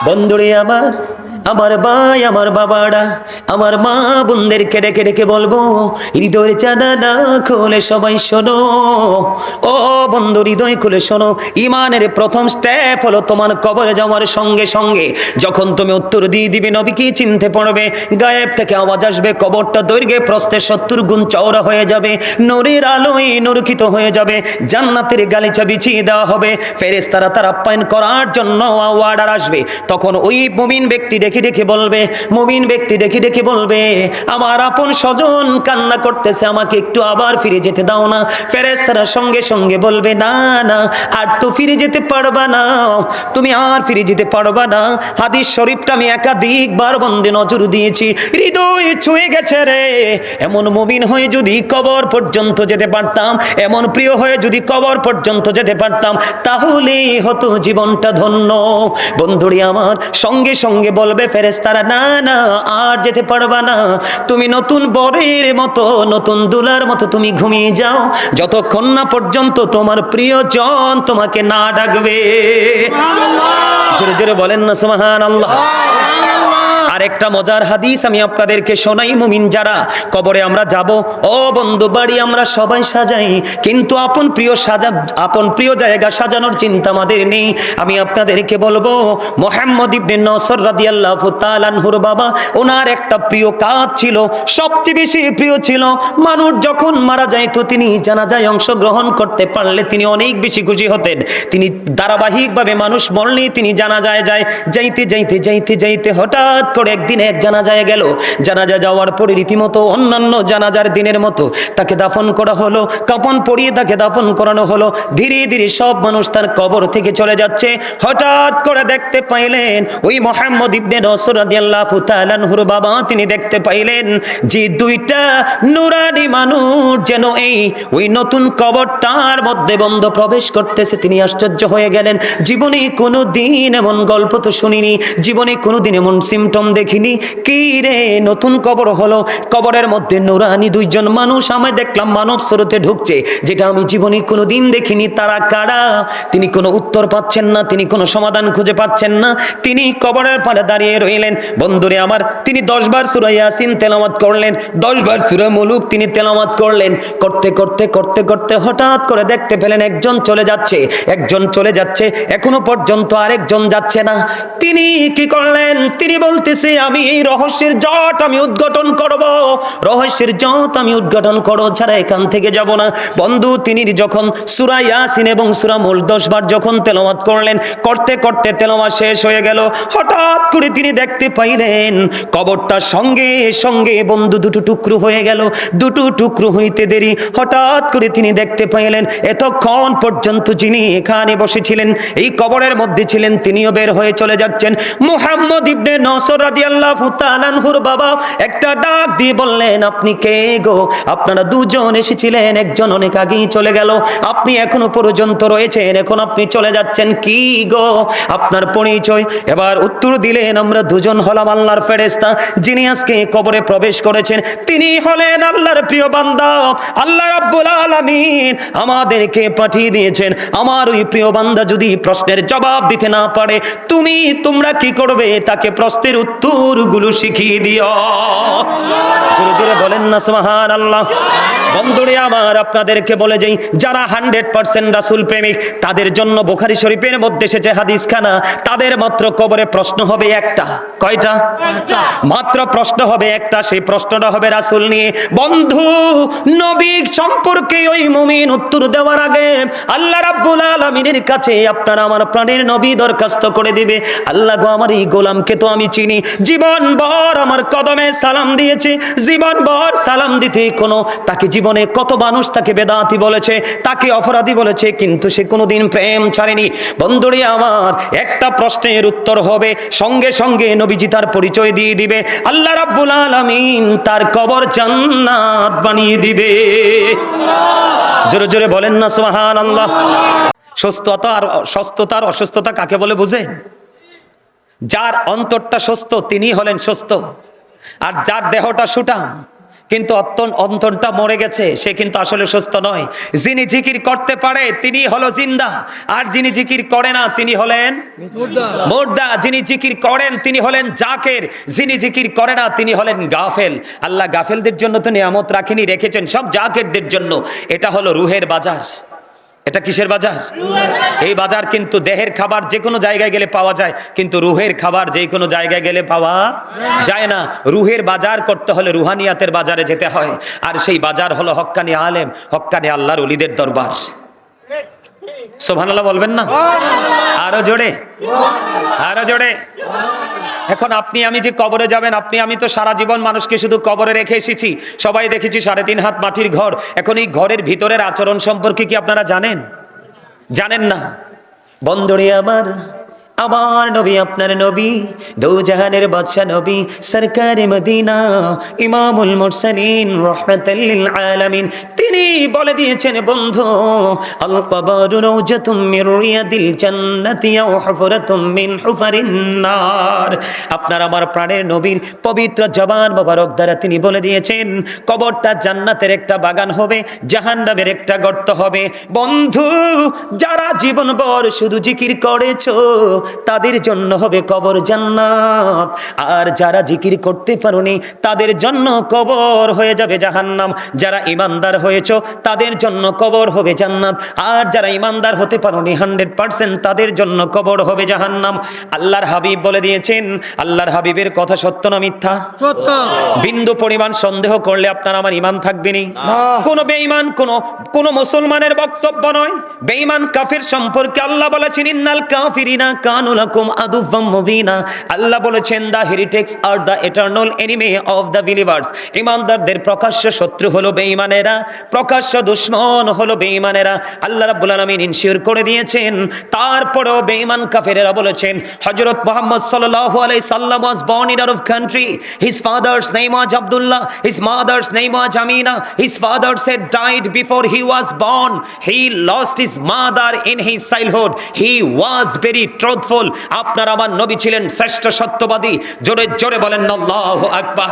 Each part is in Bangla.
বন্ধুরে আমার, আমার ভাই, আমার বাবারা, আমার মা বোনদেরকে ডেকে ডেকে বলবো, হৃদয়ের জানালা খুলে সবাই শোনো। ও বন্ধু, হৃদয় খুলে শোনো। ইমানের প্রথম স্টেপ হলো তোমার কবরে যাওয়ার সঙ্গে সঙ্গে যখন তুমি উত্তর দিয়ে দিবে, নবীকে চিনতে পারবে। গায়েব থেকে আওয়াজ আসবে, কবরটা দৈর্ঘ্যে প্রস্থে 70 গুণ চওড়া হয়ে যাবে, নূরের আলোয় নূরকিত হয়ে যাবে, জান্নাতের গালিচা বিছিয়ে দেওয়া হবে, ফেরেশতারা তার আপ্যায়ন করার জন্য অর্ডার আসবে। তখন ওই মুমিন ব্যক্তি ডেকে ডেকে বলবে, মুমিন ব্যক্তি ডেকে ডেকে বলবে, আমার আপন স্বজন কান্না করতেছে, আমাকে একটু আবার ফিরে যেতে দাও না। ফেরেশতারা সঙ্গে সঙ্গে বলবে, না না, আর তো ফিরে যেতে পারবা না, তুমি আর ফিরে যেতে পারবা না। হাদিস শরীফটা আমি একাধিকবার বন্দে নজর দিয়েছি, হৃদয় ছুঁয়ে গেছে রে। এমন মুমিন হয়ে যদি কবর পর্যন্ত যেতে পারতাম, এমন প্রিয় হয়ে যদি কবর পর্যন্ত যেতে পারতাম, তাহলে হতো জীবনটা ধন্য। বন্ধুরি আমার, সঙ্গে সঙ্গে বলবে ফেরেশতারা, না না, আর যেতে পারবা না, তুমি নতুন বরের মতো, নতুন দুলার মতো তুমি ঘুমিয়ে যাও, যতক্ষণ না পর্যন্ত তোমার প্রিয়জন তোমাকে না ডাকবে। জোরে জোরে বলেন না সুবহানাল্লাহ। আরেকটা মজার হাদিস আমি আপনাদেরকে শোনাই। মুমিন যারা কবরে আমরা যাব, ও বন্ধু, বাড়ি আমরা সবাই সাজাই, কিন্তু আপন প্রিয় জায়গা সাজানোর চিন্তা আমাদের নেই। আমি আপনাদেরকে বলবো, মুহাম্মদ ইবনে নসর রাদিয়াল্লাহু তাআলা আনহুর বাবা, ওনার একটা প্রিয় কাজ ছিল, সবচেয়ে বেশি প্রিয় ছিল, মানুষ যখন মারা যায় তো তিনি জানাজায় অংশগ্রহণ করতে পারলে তিনি অনেক বেশি খুশি হতেন। তিনি ধারাবাহিকভাবে মানুষ মরলে তিনি জানাজায় যাইতে হঠাৎ করে একদিন এক জানাজায় গেল। জানাজা যাওয়ার পরে রীতিমতো অন্যান্য জানাজার দিনের মতো তাকে দাফন করা হলো, কাফন পরিয়ে তাকে দাফন করানো হলো। ধীরে ধীরে সব মানুষ তার কবর থেকে চলে যাচ্ছে। হঠাৎ করে দেখতে পাইলেন ওই মুহাম্মদ ইবনে নসর রাদিয়াল্লাহু তাআলা আনহুর বাবা, তিনি দেখতে পাইলেন যে দুইটা নূরানি মানুষ যেন ওই নতুন কবরটার মধ্যে বন্ধ প্রবেশ করতেছে। তিনি আশ্চর্য হয়ে গেলেন, জীবনে কোনো দিন এমন গল্প তো শুনিনি, জীবনে কোনো দিন এমন সিমটম দেখিনি। কি রে, নতুন কবর হলো, কবরের মধ্যে নূরানি দুইজন মানুষ আমি দেখলাম মানব স্রোতে ঢুকছে, যেটা আমি জীবনে কোনো দিন দেখিনি। তারা কারা? তিনি কোনো উত্তর পাচ্ছেন না, তিনি কোনো সমাধান খুঁজে পাচ্ছেন না। তিনি কবরের পাড়ে দাঁড়িয়ে রইলেন। বন্ধুরে আমার, তিনি 10 বার সূরা ইয়াসিন তেলাওয়াত করলেন, 10 বার সূরা মুলুক তিনি তেলাওয়াত করলেন। করতে হঠাৎ করে দেখতে পেলেন একজন চলে যাচ্ছে, এখনো পর্যন্ত আরেকজন যাচ্ছে না। তিনি কি করলেন? তিনি বলতেছে, আমি এই রহস্যের জট আমি উদ্ঘাটন করব ছাড়া এখান থেকে যাব না। বন্ধু, তিনি যখন সূরা ইয়াসিন এবং সূরা মুলক 10 বার যখন তেলাওয়াত করলেন, করতে তেলাওয়াত শেষ হয়ে গেল। হঠাৎ করে তিনি দেখতে পাইলেন কবরটা সঙ্গে সঙ্গে বন্ধু দুটো টুকরো হয়ে গেল। দুটো টুকরো হইতে দেরি, হঠাৎ করে তিনি দেখতে পাইলেন এতক্ষণ পর্যন্ত যিনি এখানে বসেছিলেন, এই কবরের মধ্যে ছিলেন, তিনিও বের হয়ে চলে যাচ্ছেন। মুহাম্মদ ইবনে নসর রাদিয়াল্লাহু তাআলা আনহুর বাবা একটা ডাক দিয়ে বললেন, আপনি কে গো? আপনারা দুজন এসেছিলেন, একজন অনেক আগেই চলে গেল, আপনি এখনো পর্যন্ত রয়েছেন, এখন আপনি চলে যাচ্ছেন, কি গো আপনার পরিচয়? এবার উত্তর দিলেন, আমরা দুজন হলাম আল্লাহর ফেরেশতা, যিনি আজকে কবরে প্রবেশ করেছেন তিনি হলেন আল্লাহর প্রিয় বান্দা। আল্লাহ রাব্বুল আলামিন আমাদেরকে পাঠিয়ে দিয়েছেন। আমার ওই প্রিয় বান্দা যদি প্রশ্নের জবাব দিতে না পারে, তোমরা কি করবে? তাকে প্রশ্নের উত্তরগুলো শিখিয়ে দিও। জোরে জোরে বলেন না সুবহানাল্লাহ। বন্ধুরে আমার, আপনাদেরকে বলে যাই, যারা 100% রাসূল প্রেমিক, তাদের জন্য বুখারী শরীফের মধ্যে এসেছে হাদিসখানা, তাদের মাত্র কবরে প্রশ্ন হবে একটা। কয়টা? মাত্র প্রশ্ন হবে একটা। সেই প্রশ্নটা হবে রাসূল নিয়ে। বন্ধু, নবী সম্পর্কে ওই মুমিন উত্তর দেওয়ার আগে আল্লাহ রাব্বুল আলামিনের কাছে আপনার আমার প্রাণের নবী দরখাস্ত করে দিবে, আল্লাহ গো, আমার এই গোলামকে তো আমি চিনি, জীবনভর আমার কদমে সালাম দিয়েছি, জীবনভর সালাম দিতে তাকে জীবনে কত মানুষ তাকে বেদাতি বলেছে, তাকে অপরাধী বলেছে, কিন্তু সে কোনোদিন প্রেম ছাড়েনি। বন্ধুরে আমার, একটা প্রশ্নের উত্তর হবে, সঙ্গে সঙ্গে নবীজি তার পরিচয় দিয়ে দিবে, আল্লাহ রাব্বুল আলামিন তার কবর জান্নাত বানিয়ে দিবে। জোরে জোরে বলেন না সুবহানাল্লাহ। সুস্থতার অসুস্থতা কাকে বলে বুঝেন? যার অন্তরটা সুস্থ তিনি হলেন সুস্থ, আর যার দেহটা সুঠাম, কিন্তু অন্তরটা মরে গেছে, সে কিন্তু আসলে সুস্থ নয়। যিনি জিকির করতে পারে তিনি হলো জিন্দা, আর যিনি জিকির করে না তিনি হলেন মুর্দা। যিনি জিকির করেন তিনি হলেন জাকের, যিনি জিকির করে না তিনি হলেন গাফেল। আল্লাহ গাফেলদের জন্য তো নিয়ামত রাখেনি, রেখেছেন সব জাকেরদের জন্য। এটা হলো রুহের বাজার। এটা কিসের বাজার? এই বাজার কিন্তু দেহের খাবার যে কোনো জায়গায় গেলে পাওয়া যায়, কিন্তু রুহের খাবার যে কোনো জায়গায় গেলে পাওয়া যায় না। রুহের বাজার করতে হলে রুহানিয়াতের বাজারে যেতে হয়, আর সেই বাজার হলো হক্কানি আলেম, হক্কানি আল্লাহর ওলিদের দরবার। সুবহানাল্লাহ বলবেন না? আরো জোরে, আরো জোরে। এখন আপনি আমি যে কবরে যাবেন, আপনি আমি তো সারা জীবন মানুষকে শুধু কবরে রেখে এসেছি। সবাই দেখেছি 3.5 হাত মাটির ঘর। এখন এই ঘরের ভিতরের আচরণ সম্পর্কে কি আপনারা জানেন? জানেন না। বন্ধুরে আমার নবী, আপনার নবী, দো জাহানের বাদশা নবী, সরকারে মদিনা, ইমামুল মুরসালিন, রাহমাতাল লিল আলামিন, তিনি বলে দিয়েছেন, বন্ধু, আল কবরু রাউজাতুম মির রিয়াদিল জান্নাতি আও হুফরাতুম মিন হুফারিন নার। আপনার আমার প্রাণের নবীর পবিত্র জবান মোবারক দ্বারা তিনি বলে দিয়েছেন, কবরটা জান্নাতের একটা বাগান হবে, জাহান্নামের একটা গর্ত হবে। বন্ধু, যারা জীবনভর শুধু জিকির করেছো তাদের জন্য হবে কবর জান্নাত, আর যারা জিকির করতে পারোনি তাদের জন্য কবর হয়ে যাবে জাহান্নাম। যারা ইমানদার হয়েছো তাদের জন্য কবর হবে জান্নাত, আর যারা ইমানদার হতে পারোনি 100% তাদের জন্য কবর হবে জাহান্নাম। আল্লাহর হাবিব বলে দিয়েছেন। আল্লাহর হাবিবের কথা সত্য না মিথ্যা? সত্য। বিন্দু পরিমাণ সন্দেহ করলে আপনার আমার ইমান থাকবে না। কোন বেঈমান কোন মুসলমানের বক্তব্য নয়। বেঈমান কাফির সম্পর্কে আল্লাহ বলেছেন, ইন্নাল কাফিরিনা কানু লাকুম আদুওয়াম মুবিনা। আল্লাহ বলেছেন, the heretics are the eternal enemy of the believers. ঈমানদারদের প্রকাশ্য শত্রু হলো বেঈমানেরা, প্রকাশ্য দুশমন হলো বেঈমানেরা। আল্লাহ রাব্বুল আলামিন ইনশিওর করে দিয়েছেন। তারপরেও বেঈমান কাফেরেরা বলেছেন, হযরত মুহাম্মদ সাল্লাল্লাহু আলাইহি সাল্লাম was born in Arab country. His father's name was Abdullah, his mother's name was Amina. His father said died before he was born. He lost his mother in his childhood. He was very truthful. আপনার আমার নবী ছিলেন শ্রেষ্ঠ সত্যবাদী। জোরে জোরে বলেন আল্লাহু আকবার।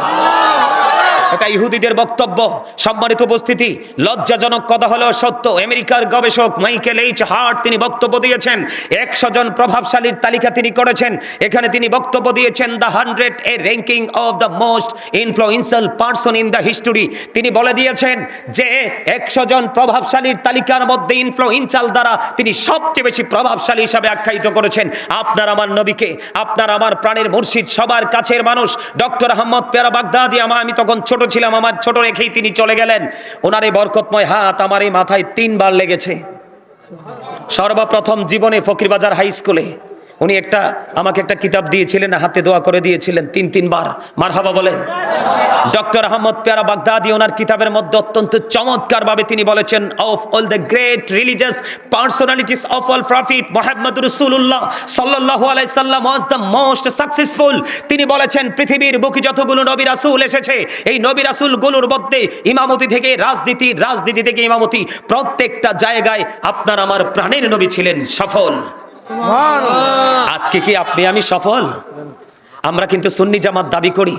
এটা ইহুদিদের বক্তব্য। সম্মানিত উপস্থিতি, লজ্জাজনক কথা হলো সত্য। আমেরিকার গবেষক মাইকেল এইচ হার্ট তিনি বক্তব্য দিয়েছেন। 100 জন প্রভাবশালীর তালিকা তিনি করেছেন। এখানে তিনি বক্তব্য দিয়েছেন, the 100 A ranking of the most influential person in the history. তিনি বলে দিয়েছেন যে 100 জন প্রভাবশালীর তালিকার মধ্যে ইনফ্লুয়েন্সিয়াল দ্বারা তিনি সবচেয়ে বেশি প্রভাবশালী হিসাবে আখ্যায়িত করেছেন আপনার আমার নবীকে। আপনার আমার প্রাণের মুর্শিদ, সবার কাছের মানুষ ডক্টর আহমদ পেয়ারা বাগদাদি। আমি তখন ছোট ছিলাম, আমার ছোট রেখেই তিনি চলে গেলেন। ওনার এই বরকতময় হাত আমার এই মাথায় 3 বার লেগেছে। সর্বপ্রথম জীবনে ফকিরবাজার হাই স্কুলে উনি আমাকে একটা কিতাব দিয়েছিলেন, হাতে দোয়া করে দিয়েছিলেন 3 বার। মারহাবা বলেন। ডক্টর আহমদ পেয়ারা বাগদাদি ওনার কিতাবের মধ্যে অত্যন্ত চমৎকার ভাবে তিনি বলেছেন, of all the great religious personalities of all prophet Muhammad রাসূলুল্লাহ সাল্লাল্লাহু আলাইহি সাল্লাম ওয়াজ দ্য মোস্ট সাকসেসফুল। তিনি বলেছেন, পৃথিবীর বুকে যতগুলো নবী রাসূল এসেছে, এই নবী রাসূলগুলোর মধ্যে ইমামতি থেকে রাজনীতি থেকে ইমামতি, প্রত্যেকটা জায়গায় আপনার আমার প্রাণের নবী ছিলেন সফল। আজকে কি আপনি আমি সফল? আমরা কিন্তু সুন্নি জামাত দাবি করি।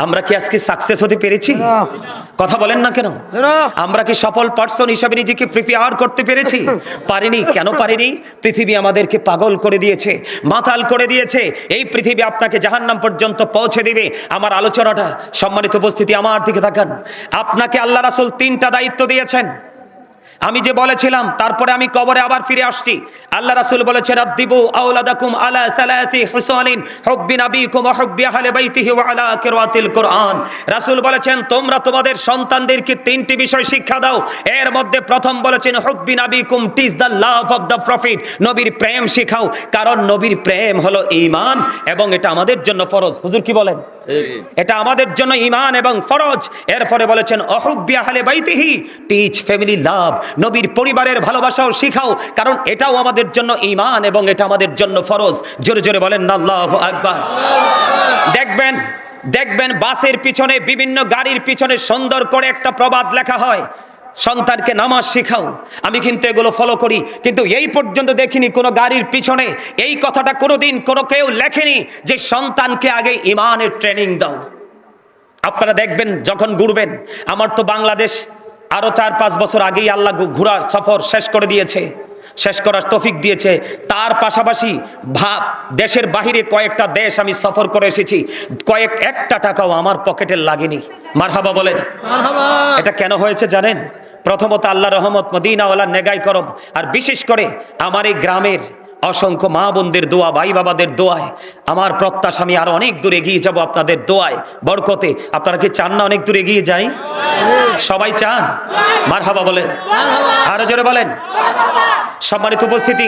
আমরা কি আজকে সাকসেস হতে পেরেছি? কথা বলেন না কেন? আমরা কি সফল পারসন হিসাবে নিজেকে প্রিপেয়ার করতে পেরেছি? পারিনি। কেন পারিনি? পৃথিবী আমাদেরকে পাগল করে দিয়েছে, মাতাল করে দিয়েছে। এই পৃথিবী আপনাকে জাহান্নাম পর্যন্ত পৌঁছে দিবে। আমার আলোচনাটা, সম্মানিত উপস্থিতি, আমার দিকে তাকান। আপনাকে আল্লাহ রাসূল 3টা দায়িত্ব দিয়েছেন। আমি যে বলেছিলাম, তারপরে আমি কবরে আবার ফিরে আসছি। আল্লাহ রাসূল বলেছেন, আদিবু আওলাদাকুম আলা সালাসি হুসালিন হুব্বি নাবিকুম ওয়া হুব্বি আহলি বাইতিহি ওয়া আলা কিরাতিল কুরআন। রাসূল বলেছেন, তোমরা তোমাদের সন্তানদেরকে 3টি বিষয় শিক্ষা দাও। এর মধ্যে প্রথম বলেছেন, হুব্বি নাবিকুম, teach the love of the prophet. নবীর প্রেম শিখাও, কারণ নবীর প্রেম হলো ঈমান এবং এটা আমাদের জন্য ফরজ। হুজুর কি বলেন? এটা আমাদের জন্য ঈমান এবং ফরজ। এরপরে বলেছেন, হুব্বি আহলি বাইতিহি, টিচ ফ্যামিলি লাভ। নবীর পরিবারের ভালোবাসাও শিখাও, কারণ এটাও আমাদের জন্য ঈমান এবং এটা আমাদের জন্য ফরজ। জোরে জোরে বলেন আল্লাহু আকবার। দেখবেন বাসের পিছনে, বিভিন্ন গাড়ির পিছনে সুন্দর করে একটা প্রবাদ লেখা হয়, সন্তানকে নামাজ শিখাও। আমি কিন্তু এগুলো ফলো করি, কিন্তু এই পর্যন্ত দেখিনি কোনো গাড়ির পিছনে এই কথাটা কোনোদিন কেউ লেখেনি যে সন্তানকে আগে ঈমানের ট্রেনিং দাও। আপনারা দেখবেন যখন ঘুরবেন, আমার তো বাংলাদেশ আরো 4-5 বছর আগেই আল্লাহ ঘোরা সফর শেষ করে দিয়েছে, শেষ করার তৌফিক দিয়েছে। তার পাশাপাশি দেশের বাহিরে কয়েকটা দেশ আমি সফর করে এসেছি, একটা টাকাও আমার পকেটের লাগেনি। মারহাবা বলেন। এটা কেন হয়েছে জানেন? প্রথমত আল্লাহর রহমত, মদিনাওয়ালার নেগাই করম, আর বিশেষ করে আমার এই গ্রামের অসংখ্য মা বোনদের দোয়া, ভাই বাবাদের দোয়ায় আমার প্রত্যাশা আমি আরো অনেক দূর এগিয়ে যাব আপনাদের দোয়ায়, বরকতে। আপনারা কি চান না অনেক দূর এগিয়ে যাই? সবাই চান? মারহাবা বলেন, আরো জোরে বলেন। সম্মানিত উপস্থিতি,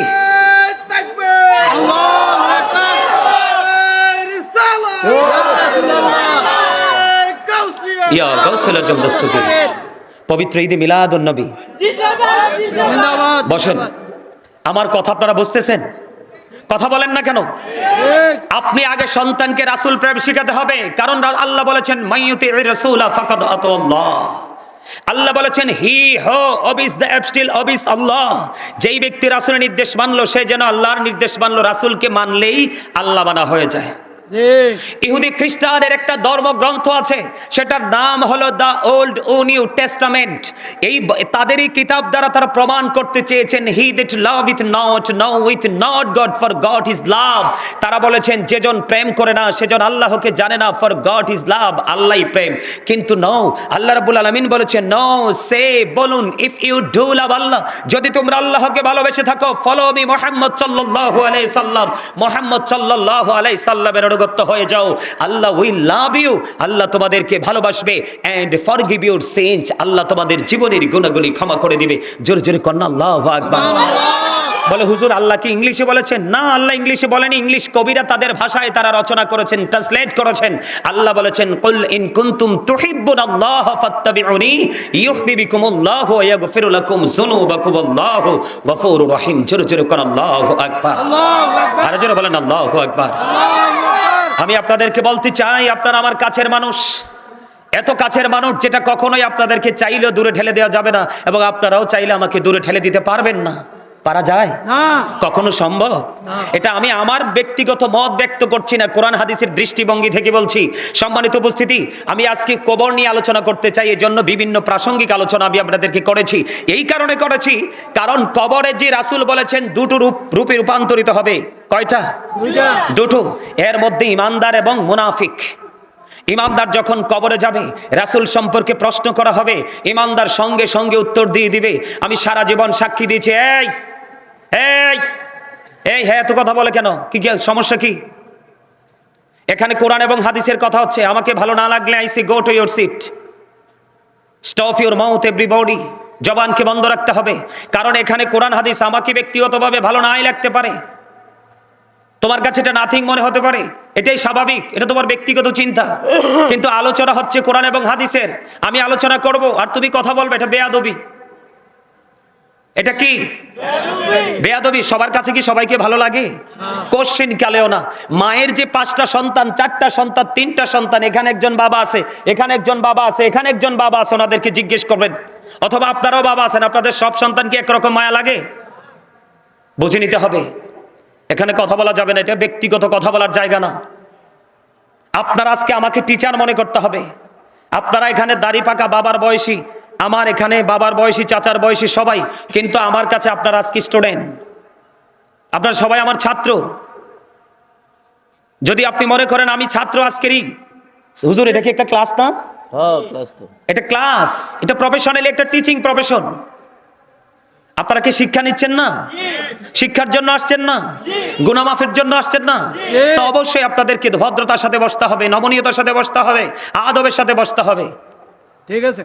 পবিত্র ঈদে মিলাদুন নবী, বসেন। আমার কথা আপনারা বুঝতেছেন? কথা বলেন না কেন? আপনি আগে সন্তানকে রাসূল প্রেম শিখাতে হবে, কারণ আল্লাহ বলেছেন মাইয়ুতির রাসূলা ফাকাদ আতাল্লাহ। আল্লাহ বলেছেন হি হো অবিস দ্য অ্যাবস্টিল অবিস আল্লাহ। যেই ব্যক্তি রাসূলের নির্দেশ মানলো সে যেন আল্লাহর নির্দেশ মানলো। রাসূলকে মানলেই আল্লাহ মানা হয়ে যায়। ইহুদি খ্রিস্টানের একটা ধর্মগ্রন্থ আছে, সেটার নাম হলো দ্য ওল্ড ও নিউ টেস্টামেন্ট। এই তাদেরই কিতাব দ্বারা তারা প্রমাণ করতে চেয়েছেন he that loveth not knoweth not God for God is love. তারা বলেছেন যেজন প্রেম করে না সেজন আল্লাহকে জানে না, ফর গড ইজ লাভ, আল্লাহই প্রেম। কিন্তু নো, আল্লাহ রাব্বুল আলামিন বলেছেন নো, সে বলুন ইফ ইউ ডু লাভ আল্লাহ, যদি তোমরা আল্লাহকে ভালোবেসে থাকো, ফলো মি মুহাম্মদ সাল্লাল্লাহু আলাইহি সাল্লাম, মুহাম্মদ সাল্লাল্লাহু আলাইহি সাল্লামের হয়ে যাও। আল্লাহ উইল লাভ ইউ, আল্লাহ তোমাদেরকে ভালোবাসবে। এন্ড ফরগিভ ইউর সিনস, আল্লাহ তোমাদের জীবনের গুনাহগুলি ক্ষমা করে দিবে। জোরে জোরে কন্না আল্লাহু আকবার। বলে হুজুর আল্লাহ কি ইংলিশে বলেছেন? না, আল্লাহ ইংলিশে বলেনি। ইংলিশ কবিরা তাদের ভাষায় তারা রচনা করেছেন, ট্রান্সলেট করেছেন। আল্লাহ বলেছেন কুল ইন কুনতুম তুহিব্বুনাল্লাহ ফাত্তাবিউনি ইউহিব্বুকুমুল্লাহু ওয়া ইয়াগফিরু লাকুম যুনুবাকুম আল্লাহু গফুরুর রহিম। জোরে জোরে কন্না আল্লাহু আকবার। আর জোরে বলেন আল্লাহু আকবার। আমি আপনাদেরকে বলতে চাই, আপনারা আমার কাছের মানুষ, এত কাছের মানুষ যেটা কখনোই আপনাদেরকে চাইলেও দূরে ঠেলে দেওয়া যাবে না, এবং আপনারাও চাইলে আমাকে দূরে ঠেলে দিতে পারবেন না। পারা যায়? কখনো সম্ভব? এটা আমি আমার ব্যক্তিগত মত ব্যক্ত করছি না, কোরআন হাদিসের দৃষ্টিভঙ্গি থেকে বলছি। সম্মানিত উপস্থিতি, আমি আজকে কবর নিয়ে আলোচনা করতে চাই, এই জন্য বিভিন্ন প্রাসঙ্গিক আলোচনা আমি আপনাদেরকে করেছি। এই কারণে করেছি কারণ কবরে যে রাসূল বলেছেন দুটো রূপে রূপান্তরিত হবে। কয়টা? দুটো। এর মধ্যে ঈমানদার এবং মুনাফিক। ঈমানদার যখন কবরে যাবে, রাসূল সম্পর্কে প্রশ্ন করা হবে, ঈমানদার সঙ্গে সঙ্গে উত্তর দিয়ে দিবে আমি সারা জীবন সাক্ষী দিয়েছি। এই এই এই হ্যাঁ, এত কথা বলে কেন? কি সমস্যা কি? এখানে কোরআন এবং হাদিসের কথা হচ্ছে। আমাকে ভালো না লাগলে I say go to your seat, stop your mouth everybody. জবানকে বন্ধ রাখতে হবে, কারণ এখানে কোরআন হাদিস আমাকে ব্যক্তিগতভাবে ভালো নাই লাগতে পারে, তোমার কাছে এটা নাথিং মনে হতে পারে, এটাই স্বাভাবিক, এটা তোমার ব্যক্তিগত চিন্তা। কিন্তু আলোচনা হচ্ছে কোরআন এবং হাদিসের। আমি আলোচনা করব আর তুমি কথা বলবে, এটা বেয়াদবি। এটা কি বেয়াদবি? সবার কাছে কি সবাইকে ভালো লাগে? কোশ্চেন কালেও না। মায়ের যে 5টা সন্তান, 4টা সন্তান, 3টা সন্তান, এখানে একজন বাবা আছে, এখানে একজন বাবা আছে, এখানে একজন বাবা আছে, ওনাদেরকে জিজ্ঞেস করবেন, অথবা আপনারাও বাবা আছেন, আপনাদের সব সন্তানকে একরকম মায়া লাগে? বুঝে নিতে হবে, এখানে কথা বলা যাবে না, এটা ব্যক্তিগত কথা বলার জায়গা না। আপনারা আজকে আমাকে টিচার মনে করতে হবে। আপনারা এখানে দাড়ি পাকা বাবার বয়সী, আমার এখানে বাবার বয়সী, চাচার বয়সী সবাই, কিন্তু আমার কাছে আপনারা আজকে স্টুডেন্ট, আপনারা সবাই আমার ছাত্র। যদি আপনি মনে করেন আমি ছাত্র আজকেরই, হুজুর এটা কি একটা ক্লাস না? এটা ক্লাস, এটা প্রফেশনাল, একটা টিচিং প্রফেশন। আপনারা কি শিক্ষা নিচ্ছেন না? শিক্ষার জন্য আসছেন না? গুনাহ মাফের জন্য আসছেন না? তো অবশ্যই আপনাদেরকে ভদ্রতার সাথে বসতে হবে, নমনীয়তার সাথে বসতে হবে, আদবের সাথে বসতে হবে। ঠিক আছে?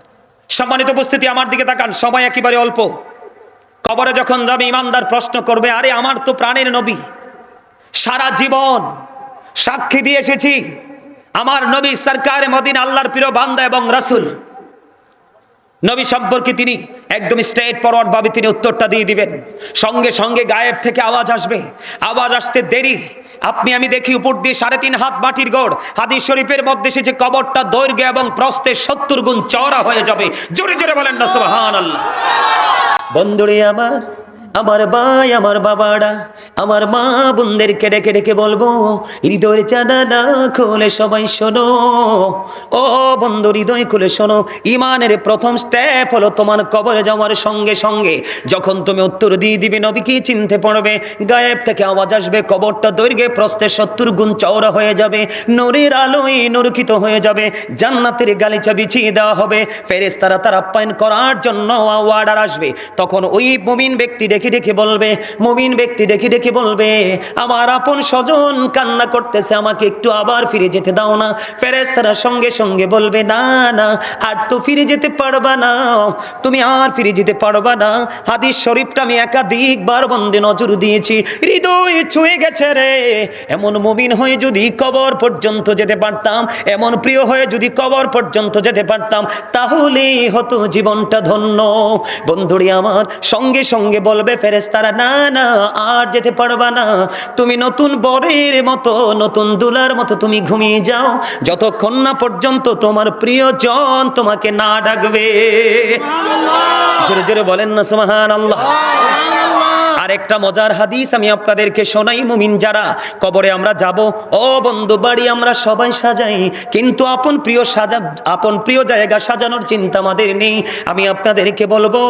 সম্মানিত উপস্থিতি, আমার দিকে তাকান, সময় একেবারে অল্প। কবরে যখন যাবে, ঈমানদার প্রশ্ন করবে, আরে আমার তো প্রাণের নবী, সারা জীবন সাক্ষী দিয়ে এসেছি আমার নবী সরকারে মদিনা, আল্লাহর প্রিয় বান্দা এবং রাসূল। নবী সম্পর্কে তিনি একদম স্ট্রেট ফরওয়ার্ড ভাবে তিনি উত্তরটা দিয়ে দিবেন। সঙ্গে সঙ্গে গায়েব থেকে আওয়াজ আসবে, আওয়াজ আসতে দেরি আপনি আমি দেখি উপর দিয়ে 3.5 হাত মাটির গড়। হাদিস শরীফের মধ্যে এসেছে কবরটা দৈর্ঘ্য এবং প্রস্থে 70 গুণ চওড়া হয়ে যাবে। জোরে জোরে বলেন না সুবহানাল্লাহ। বন্ধুরে আমার, আমার ভাই আমার বাবারা আমার মা বোনদেরকে ডেকে ডেকে বলবো, হৃদয়ের জানালা খুলে সবাই শোনো। ও বন্ধু, হৃদয় খুলে শোনো। ইমানের প্রথম স্টেপ হলো তোমার কবরে যাওয়ার সঙ্গে সঙ্গে যখন তুমি উত্তর দিয়ে দিবে, নবীকে চিনতে পারবে, গায়েব থেকে আওয়াজ আসবে, কবরটা দৈর্ঘ্যে প্রস্থে 70 গুণ চওড়া হয়ে যাবে, নূরের আলোয় নূরকিত হয়ে যাবে, জান্নাতের গালিচা বিছিয়ে দেওয়া হবে, ফেরেশতারা তার আপ্যায়ন করার জন্য অর্ডার আসবে। তখন ওই মুমিন ব্যক্তি ডেকে ডেকে বলবে, মুমিন ব্যক্তি ডেকে ডেকে বলবে, আমার আপন স্বজন কান্না করতেছে, আমাকে একটু আবার ফিরে যেতে দাও না। ফেরেশতারা সঙ্গে সঙ্গে বলবে, না না, আর তো ফিরে যেতে পারবা না, তুমি আর ফিরে যেতে পারবা না। হাদিস শরীফটা আমি একাধিকবার বন্দে নজর দিয়েছি, হৃদয় ছুঁয়ে গেছে রে। এমন মুমিন হয়ে যদি কবর পর্যন্ত যেতে পারতাম, এমন প্রিয় হয়ে যদি কবর পর্যন্ত যেতে পারতাম, তাহলেই হতো জীবনটা ধন্য। বন্ধুরি আমার, সঙ্গে সঙ্গে বলবে ফেরেশতারা, না না, আর যেতে পারবা না, তুমি নতুন বরের মতো, নতুন দুলার মতো তুমি ঘুমিয়ে যাও, যতক্ষণ না পর্যন্ত তোমার প্রিয়জন তোমাকে না ডাকবে। জোরে জোরে বলেন না সুবহানাল্লাহ। আরেকটা মজার হাদিস আমি আপনাদেরকে শোনাই। মুমিন যারা কবরে আমরা যাব, ও বন্ধু, বাড়ি আমরা সবাই সাজাই, কিন্তু আপন প্রিয় জায়গা সাজানোর চিন্তা আমাদের নেই। আমি আপনাদেরকে বলবো,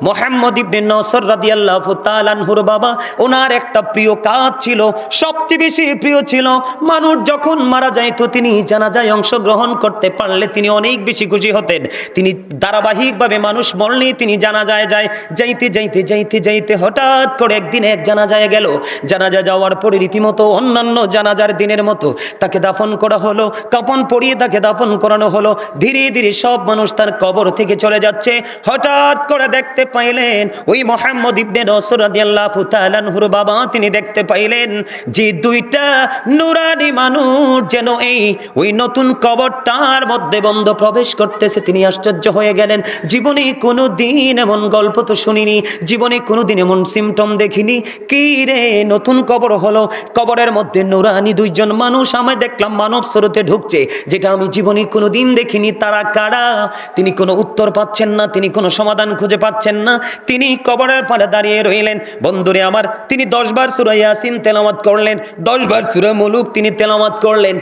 মুহাম্মদ ইবনে নসর রাদিয়াল্লাহু তাআলা আনহুর বাবা, ওনার একটা প্রিয় কাজ ছিল, সবচেয়ে বেশি প্রিয় ছিল, মানুষ যখন মারা যায় তো তিনি জানাজায় অংশগ্রহণ করতে পারলে তিনি অনেক বেশি খুশি হতেন। তিনি ধারাবাহিকভাবে মানুষ মরলে তিনি জানাজায় যাইতে হঠাৎ করে একদিন এক জানাজায় গেল। জানাজা যাওয়ার পরে রীতিমতো অন্যান্য জানাজার দিনের মতো তাকে দাফন করা হলো, কাফন পরিয়ে তাকে দাফন করানো হলো। ধীরে ধীরে সব মানুষ তার কবর থেকে চলে যাচ্ছে। হঠাৎ করে দেখতে পাইলেন ওই মুহাম্মদ ইবনে নসর রাদিয়াল্লাহু তাআলা আনহুর বাবা, তিনি দেখতে পাইলেন যে দুইটা নূরানি মানুষ যেন ওই নতুন কবরটার মধ্যে বন্ধ প্রবেশ করতেছে। তিনি আশ্চর্য হয়ে গেলেন, জীবনে কোনো দিন এমন গল্প তো শুনিনি, জীবনে কোনো দিন এমন সিমটম দেখিনি। কি রে, নতুন কবর হলো, কবরের মধ্যে নূরানি দুইজন মানুষ আমি দেখলাম মানব স্রোতে ঢুকছে, যেটা আমি জীবনে কোনো দিন দেখিনি। তারা কারা? তিনি কোনো উত্তর পাচ্ছেন না, তিনি কোনো সমাধান খুঁজে পাচ্ছেন না। তিনি কবরের পাড়ে দাঁড়িয়ে রইলেন। বন্ধুরে আমার, তিনি 10 বার সূরা ইয়াসিন তেলাওয়াত করলেন, 10 বার সূরা মুলুক তিনি তেলাওয়াত করলেন।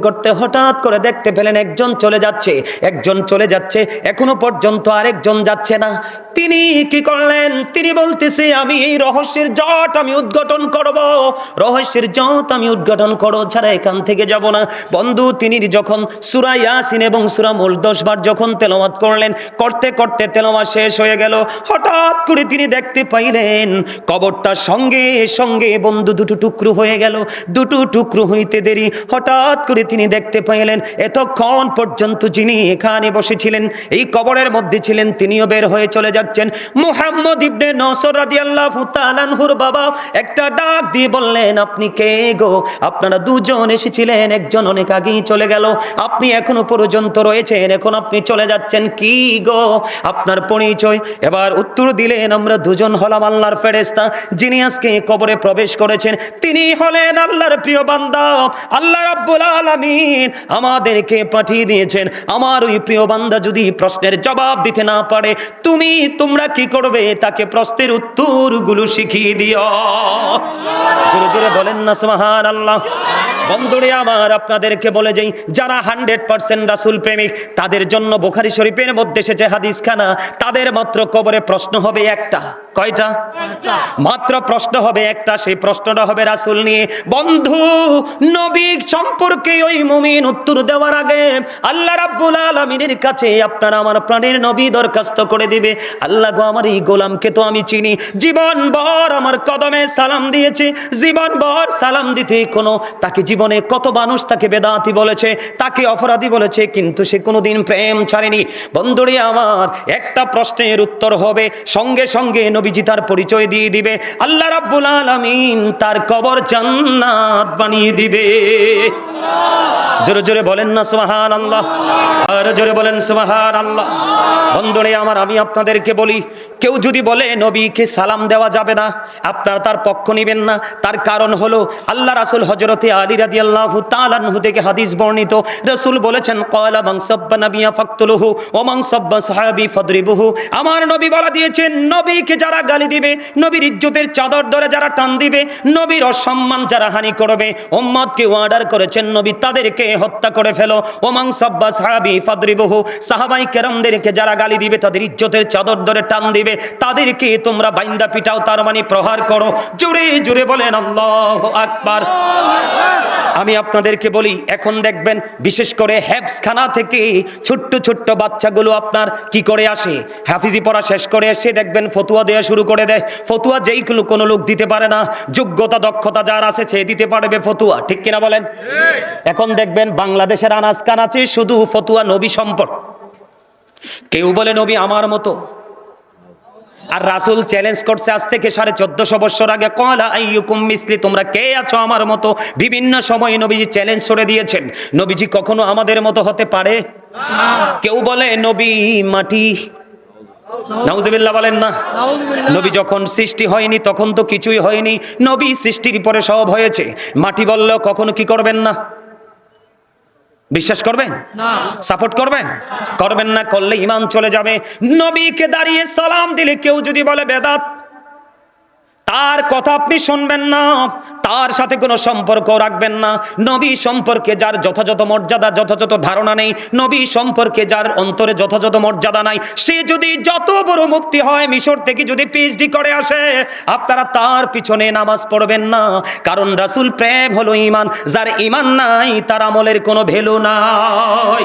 করতে হঠাৎ করে দেখতে পেলেন একজন চলে যাচ্ছে, এখনো পর্যন্ত আরেকজন যাচ্ছে না। তিনি কি করলেন? তিনি বলতেছে, আমি এই রহস্যের জট আমি উদ্ঘাটন করব, ছাড়া এখান থেকে যাব না। বন্ধু, তিনি যখন সূরা ইয়াসিন এবং সূরা মুলক 10 বার যখন তেলাওয়াত করলেন, করতে তেলাওয়াত শেষ হয়ে গেল। হঠাৎ করে তিনি দেখতে পাইলেন কবরটা সঙ্গে সঙ্গে বন্ধু দুটো টুকরো হয়ে গেল। দুটো টুকরো হইতে দেরি, হঠাৎ করে তিনি দেখতে পাইলেন এতক্ষণ পর্যন্ত যিনি এখানে বসেছিলেন, এই কবরের মধ্যে ছিলেন, তিনিও বের হয়ে চলে যাচ্ছেন। মুহাম্মদ ইবনে নসর রাদিয়াল্লাহু তাআলা আনহুর বাবা একটা ডাক দিয়ে বললেন, আপনি কে গো? আপনারা দুজন এসেছিলেন, একজন অনেক আগেই চলে গেল, আপনি এখনো পর্যন্ত রয়েছেন, এখন আপনি চলে যাচ্ছেন, কি গো আপনার পরিচয়? এবার উত্তর দিলেন, আমরা দুজন হলাম আল্লাহর ফেরেশতা, যিনি আজকে কবরে প্রবেশ করেছেন, তিনি হলেন আল্লাহর প্রিয় বান্দা। আল্লাহ রাব্বুল আলামিন আমাদেরকে পাঠিয়ে দিয়েছেন। আমার ওই প্রিয় বান্দা যদি প্রশ্নের জবাব দিতে না পারে, তোমরা কি করবে? তাকে প্রশ্নের উত্তরগুলো শিখিয়ে দিও। জোরে জোরে বলেন না সুবহানাল্লাহ। বন্ধুরে আমার, আপনাদেরকে বলে যাই, যারা 100% রাসূল প্রেমিক, তাদের জন্য বুখারী শরীফের মধ্যে এসেছে হাদিসখানা, তাদের মাত্র কবরে প্রশ্ন হবে একটা। কয়টা? মাত্র প্রশ্ন হবে একটা। সেই প্রশ্নটা হবে রাসূল নিয়ে। বন্ধু, নবী সম্পর্কে ওই মুমিন উত্তর দেওয়ার আগে আল্লাহ রাব্বুল আলামিনের কাছে আপনার আমার প্রাণের নবী দরখাস্ত করে দিবে, আল্লাহ গো, আমার এই গোলামকে তো আমি চিনি, জীবনভর আমার কদমে সালাম দিয়েছি, জীবনভর সালাম দিতে তাকে জীবনে কত মানুষ তাকে বেদাতি বলেছে, তাকে অপরাধী বলেছে, কিন্তু সে কোনোদিন প্রেম ছাড়েনি। বন্ধুরে আমার, একটা প্রশ্নের উত্তর হবে, সঙ্গে সঙ্গে নবীজি তার পরিচয় দিয়ে দিবে, আল্লাহ রাব্বুল আলামিন তার কবর জান্নাত বানিয়ে দিবে। জোরে জোরে বলেন না সুবহানাল্লাহ, আর জোরে বলেন সুবহানাল্লাহ। বন্ধুরে আমার, আমি আপনাদেরকে বলি, কেউ যদি বলে নবীকে সালাম দেওয়া যাবে না, আপনারা তার পক্ষ নেবেন না। তার কারণ হলো আল্লাহ রাসূল হযরতে আলী রাদিয়াল্লাহু তাআলা আনহু থেকে হাদিস বর্ণিত, রাসূল বলেছেন ক্বালা মান সাব্বা নাবিয়া ফাকতুলুহু ওয়া মান সাব্বা সাহাবী ফাদরিবুহু। আমার নবী বলে দিয়েছেন, নবীকে যারা গালি দিবে, নবীর ইজ্জতের চাদর ধরে যারা টান দিবে, নবীর অসম্মান যারা হানি করবে, উম্মতকে অর্ডার করেছেন নবী তাদেরকে হত্যা করে ফেলো। ওয়া মান সাব্বা সাহাবী ফাদরিবুহু, সাহাবায়ে কেরামদেরকে যারা গালি দিবে, তাদের ইজ্জতের চাদর ধরে টান দিবে, তাদেরকে তোমরা বাইন্দা পিটাও, তার মানে প্রহার করো। জোরে জোরে বলেন আল্লাহু আকবার। আমি আপনাদেরকে বলি, এখন দেখবেন বিশেষ করে হেফজখানা থেকে ছোট্ট ছোট্ট বাচ্চাগুলো আপনার কি করে আসে, হাফিজি পড়া শেষ করে এসে দেখবেন ফতুয়া দেওয়া শুরু করে দেয়। ফতুয়া যেই কোনো লোক দিতে পারে না, যোগ্যতা দক্ষতা যার আছে সে দিতে পারবে ফতুয়া, ঠিক কিনা বলেন? এখন দেখবেন বাংলাদেশের আনাজ কানাচে শুধু ফতুয়া নবী সম্পর্ক। কেউ বলে নবী আমার মতো, আর রাসূল চ্যালেঞ্জ করছে আজ থেকে 1450 বছর আগে, ক্বালা আইয়ুকুম মিসলি, তোমরা কে আছো আমার মতো। বিভিন্ন সময়ে নবীজি চ্যালেঞ্জ করে দিয়েছেন, নবীজি কখনো আমাদের মতো হতে পারে? কেউ বলে নবী মাটি, নাউজুবিল্লাহ বলেন না। নবী যখন সৃষ্টি হয়নি তখন তো কিছুই হয়নি, নবী সৃষ্টির পরে সব হয়েছে। মাটি বললেও কখনো কি করবেন না? বিশ্বাস করবেন না? সাপোর্ট করবেন? করবেন না, করলে ঈমান চলে যাবে। নবীকে দাঁড়িয়ে সালাম দিলে কেউ যদি বলে বেদাত, তার কথা আপনি শুনবেন না, তার সাথে কোনো সম্পর্ক রাখবেন না। নবী সম্পর্কে যার যথাযথ মর্যাদা, যথাযথ ধারণা নেই, নবী সম্পর্কে যার অন্তরে যথাযথ মর্যাদা নাই, সে যদি যত বড় মুফতি হয়, মিশর থেকে যদি পিএইচডি করে আসে, আপনারা তার পিছনে নামাজ পড়বেন না। কারণ রাসূল প্রেম হলো ঈমান, যার ঈমান নাই তার আমলের কোনো ভ্যালু নাই।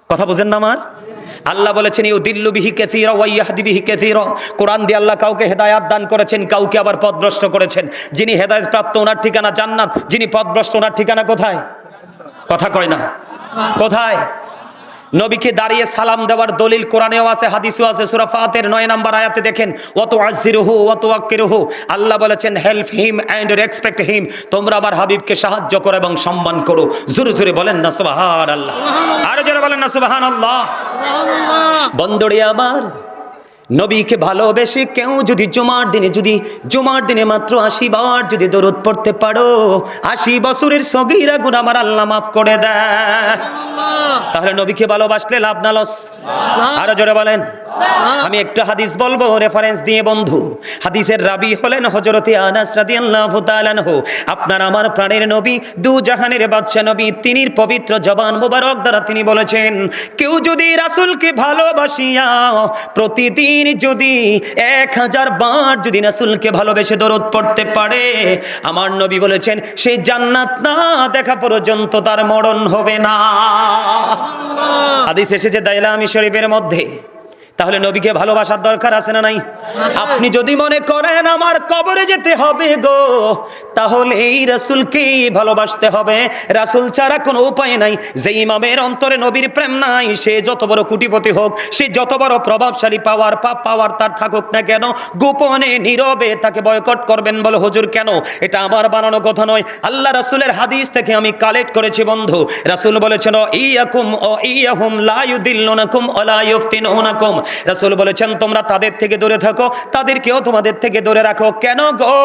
কথা বুঝেন না আমার? আল্লাহ বলেছেন ইউদিল্লু বিহি কাসীরা ওয়া ইয়াহদি বিহি কাসীরা। কোরআন দিয়ে আল্লাহ কাউকে হেদায়েত দান করেছেন, কাউকে আবার পথভ্রষ্ট করেছেন। যিনি হেদায়েত প্রাপ্ত ওনার ঠিকানা জান্নাত, যিনি পথভ্রষ্ট ওনার ঠিকানা কোথায়? কথা কয় না, কোথায়? নবীকে দাঁড়িয়ে সালাম দেওয়ার দলিল কোরআনেও আছে, হাদিসেও আছে। সূরা ফাতির 9 নম্বর আয়াতে দেখেন, ওয়া তুআজ্জিরুহু ওয়া তুওয়াক্কিরুহু। আল্লাহ বলেছেন help him and respect him, তোমরা আমার হাবিবকে সাহায্য করো এবং সম্মান করো। জোরে জোরে বলেন না সুবহানাল্লাহ, আরো জোরে বলেন না সুবহানাল্লাহ। বন্ধুরে আমার, নবীকে ভালোবেসে কেউ যদি জুমার দিনে মাত্র 80 বার যদি দরুদ পড়তে পারো, 80 বছরের সগীরা গুনাহ আমার আল্লাহ মাফ করে দেয়। তাহলে নবীকে ভালোবাসলে লাভ না লস? আরো জোরে বলেন। আমি একটা হাদিস বলবো রেফারেন্স দিয়ে বন্ধু। হাদিসের রাবি হলেন হযরতে আনাস রাদিয়াল্লাহু তাআলা আনহু। আপনার আমার প্রাণের নবী, দু জাহানের বাদশা নবী, তিনি পবিত্র জবান মোবারক দ্বারা তিনি বলেছেন, কেউ যদি রাসূলকে ভালোবাসিয়া প্রতিদিন যদি 1000 বার যদি রাসূলকে ভালোবেসে দরুদ পড়তে পারে, আমার নবী বলেছেন সে জান্নাত না দেখা পর্যন্ত তার মরণ হবে না। হাদিস এসেছে দাইলামি শরীফের মধ্যে। তাহলে নবীকে ভালোবাসার দরকার আছে না নাই? আপনি যদি মনে করেন আমার কবরে যেতে হবে গো, তাহলে এই রাসূলকে ভালোবাসতে হবে। রাসূল ছাড়া কোনো উপায় নাই। যে ইমামের অন্তরে নবীর প্রেম নাই, সে যত বড় কোটিপতি হোক, সে যত বড় প্রভাবশালী পাওয়ার তার থাকুক না কেন, গোপনে নীরবে তাকে বয়কট করবেন বলে হুজুর কেন? এটা আমার বানানো কথা নয়, আল্লাহ রাসূলের হাদিস থেকে আমি কালেক্ট করেছি বন্ধু। রাসূল বলেছেন ইয়াকুম ও ইয়াহুম লা ইউদিল্লুনাকুম ওয়া লা ইফতিনুনাকুম। রাসূল বলেছেন তোমরা তাদের থেকে দূরে থাকো, তাদেরকেও তোমাদের থেকে দূরে রাখো। কেন গো?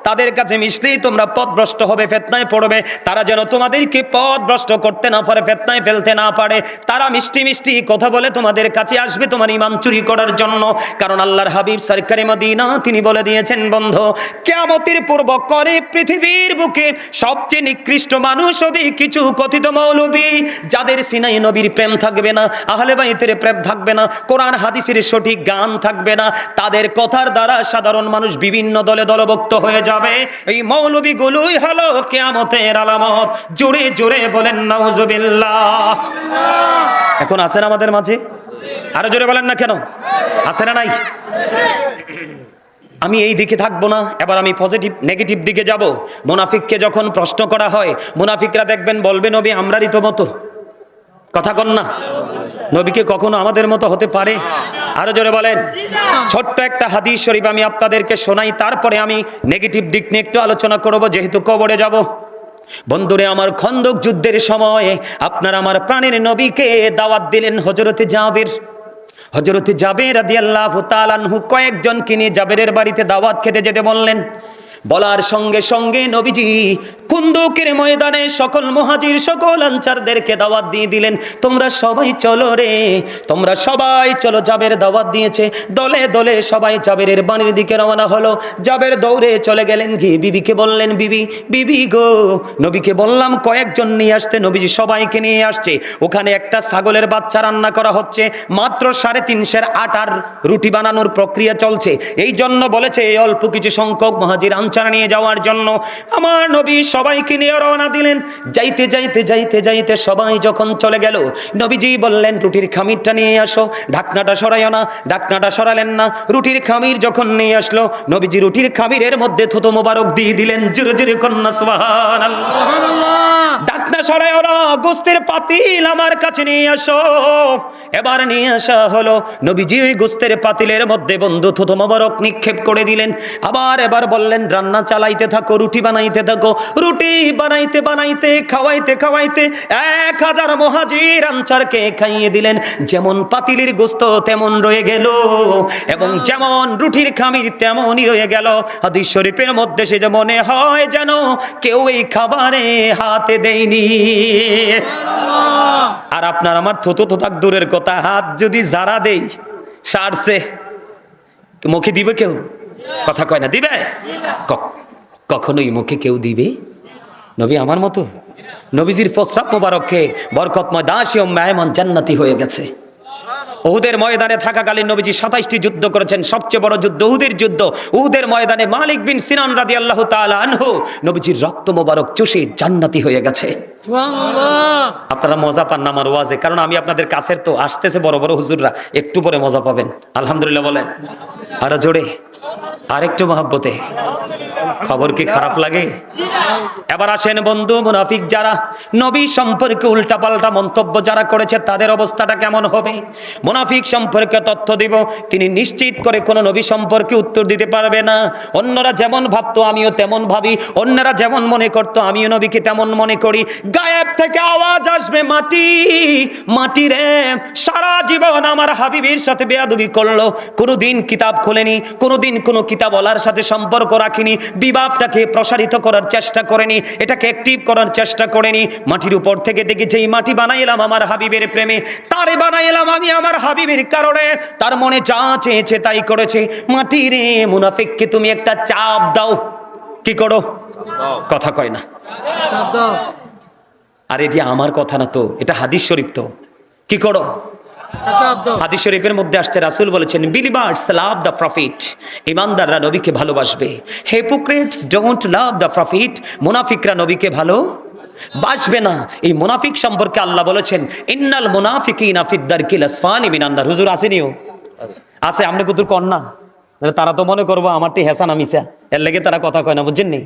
তাদের কাছে মিশলেই তোমরা পথভ্রষ্ট হবে, ফিতনায় পড়বে। তারা যেন তোমাদেরকে পথভ্রষ্ট করতে না পারে, ফিতনায় ফেলতে না পারে। তারা মিষ্টি মিষ্টি কথা বলে তোমাদের কাছে আসবে তোমার ঈমান চুরি করার জন্য। কারণ আল্লাহর হাবিব সরকারে মদিনা তিনি বলে দিয়েছেন বন্ধু, কিয়ামতের পূর্ব করে পৃথিবীর বুকে সবচেয়ে নিকৃষ্ট মানুষ হবে কিছু কথিত মৌলবী, যাদের সিনাই নবীর প্রেম থাকবে না, আহলে বাইতের প্রেম থাকবে না, কোরআন হাদিসের সঠিক জ্ঞান থাকবে না। তাদের কথার দ্বারা সাধারণ মানুষ বিভিন্ন দলে দলভুক্ত হয়ে যাবে। এই মৌলবীগুলোই হলো কিয়ামতের আলামত। জোরে জোরে বলেন নাউজুবিল্লাহ। এখন আছেন আমাদের মাঝে? আরো জোরে বলেন না কেন? আছে না নাই? আমি এই দিকে থাকবো না, এবার আমি পজিটিভ নেগেটিভ দিকে যাব। মুনাফিককে যখন প্রশ্ন করা হয়, মুনাফিকরা দেখবেন বলবে নবী আমরারই তো মতো। কথা কন না? নবীকে কখনো আমাদের মতো হতে পারে? আরো জোরে বলেন। ছোট্ট একটা হাদিস শরীফ আমি আপনাদেরকে শোনাই, তারপরে আমি নেগেটিভ দিক নিয়ে একটু আলোচনা করব, যেহেতু কবরে যাব। বন্ধুরে আমার, খন্দক যুদ্ধের সময় আপনার আমার প্রাণের নবীকে দাওয়াত দিলেন হযরতে জাবের। হযরতে জাবের রাদিয়াল্লাহু তাআলা আনহু কয়েকজনকে নিয়ে জাবেরের বাড়িতে দাওয়াত খেতে যেতে বললেন। বলার সঙ্গে সঙ্গে নবীজি কুন্দুকের ময়দানে সকল মুহাজির সকল আনসারদেরকে দাওয়াত দিয়ে দিলেন, তোমরা সবাই চলো রে, তোমরা সবাই চলো। জাবের দাওয়াত দিয়েছে, দলে দলে সবাই জাবেরের বাড়ির দিকে রওনা হলো। জাবের দৌড়ে চলে গেলেন, গিয়ে বিবিকে বললেন, বিবি বিবি গো, নবীকে বললাম কয়েকজন নিয়ে আসতে, নবীজি সবাইকে নিয়ে আসছে। ওখানে একটা ছাগলের বাচ্চা রান্না করা হচ্ছে, মাত্র 350 আটার রুটি বানানোর প্রক্রিয়া চলছে। এই জন্য বলেছে এই অল্প কিছু সংখ্যক মুহাজির আনসার নিয়ে যাওয়ার জন্য। আমার নবী সবাইকে নিয়ে রওনা দিলেন। যাইতে যাইতে যাইতে যাইতে সবাই যখন চলে গেল, নবীজি বললেন রুটির খামিরটা নিয়ে আসো, ঢাকনাটা সরাইও না। ঢাকনাটা সরালেন না। রুটির খামির যখন নিয়ে আসলো, নবীজি রুটির খামিরের মধ্যে থুতু মোবারক দিয়ে দিলেন। জোরে জোরে কন্যা সুবহানাল্লাহ। ঢাকনা সরাইও না, গোস্তের পাতিল আমার কাছে নিয়ে আসো। এবার নিয়ে আসা হলো। নবীজি ওই গোস্তের পাতিলের মধ্যে বন্ধু থুতু মোবারক নিক্ষেপ করে দিলেন। এবার বললেন রান্না চালাইতে থাকো, রুটি বানাইতে থাকো। রুটি বানাইতে বানাইতে খাওয়াইতে খাওয়াইতে 1000 মুহাজির আনসারকে খাইয়ে দিলেন। যেমন পাতিলের গোস্ত তেমন রয়ে গেল, এবং যেমন রুটির খামির তেমনই রয়ে গেল। হাদিস শরীফের মধ্যে সে যে মনে হয় যেন কেউ এই খাবারে হাতে দেয়নি। আর আপনার আমার থুতু তো থাক দূরের কথা, হাত যদি যারা দেই সারছে, মুখে দিবে কেউ? কথা কয় না, দিবে? কখনোই মুখে কেউ দিবে? নবী আমার মতো নবীজির প্রস্রাব মোবারককে বরকতময় দাসী ও মেহমান জান্নাতি হয়ে গেছে। উহুদের ময়দানে থাকাকালীন নবীজি 27টি যুদ্ধ করেছেন। সবচেয়ে বড় যুদ্ধ উহুদের যুদ্ধ। উহুদের ময়দানে মালিক বিন সিনান রাদিয়াল্লাহু তাআলা আনহু নবীজির রক্ত মোবারক চুষে জান্নাতি হয়ে গেছে। সুবহানাল্লাহ। আপনারা মজা পান না আমার ওয়াজে, কারণ আমি আপনাদের কাছের তো আসতেছে বড় বড় হুজুররা, একটু পরে মজা পাবেন। আলহামদুলিল্লাহ বলেন আরো জোরে, আরেকটু মহব্বতে। খবর কি খারাপ লাগে? এবার আসেন বন্ধু, মুনাফিক যারা নবী সম্পর্কে উল্টাপাল্টা মন্তব্য যারা করেছে তাদের অবস্থাটা কেমন হবে? মুনাফিক সম্পর্কে তথ্য দিব, তিনি নিশ্চিত করে কোনো নবী সম্পর্কে উত্তর দিতে পারবে না। অন্যরা যেমন ভাবতো আমিও তেমন ভাবি, অন্যরা যেমন মনে করতো আমিও নবীকে তেমন মনে করি। গায়েব থেকে আওয়াজ আসবে, মাটি মাটি রে, সারা জীবন আমার হাবিবের সাথে বেয়াদবি করলো, কোনোদিন কিতাব খোলেনি, কোনোদিন কোনো কিতাবওয়ালার সাথে সম্পর্ক রাখিনি, বিবাহটাকে প্রসারিত করার চেষ্টা করেনি, এটাকে অ্যাক্টিভ করার চেষ্টা করেনি। মাটির উপর থেকে দেখি যেই মাটি বানাইলাম আমার হাবিবের প্রেমে, তারে বানাইলাম আমি আমার হাবিবের কারণে, তার মনে যা চেয়েছে তাই করেছে। মাটি রে, মুনাফিককে তুমি একটা চাপ দাও। কি করো? কথা কয় না। আর এটি আমার কথা না তো, এটা হাদিস শরীফ তো। কি করো? হাদিস শরীফের মধ্যে আসছে, রাসূল বলেছেন বিলিভার্স লাভ দ্য প্রফিট, ইমানদাররা নবীকে ভালোবাসবে। Hypocrites don't love the profit, মুনাফিকরা নবীকে ভালোবাসবে না। এই মুনাফিক সম্পর্কে আল্লাহ বলেছেন ইন্নাল মুনাফিকিনা ফিদ দারকিল আসফালি মিনান নার। হুজুর আসেনিও আছে, আপনি কুতুর কন্যা, তারা তো মনে করবো আমারটি হেসান আমিসা, এর লেগে তারা কথা কয় না, বুঝছেন নি?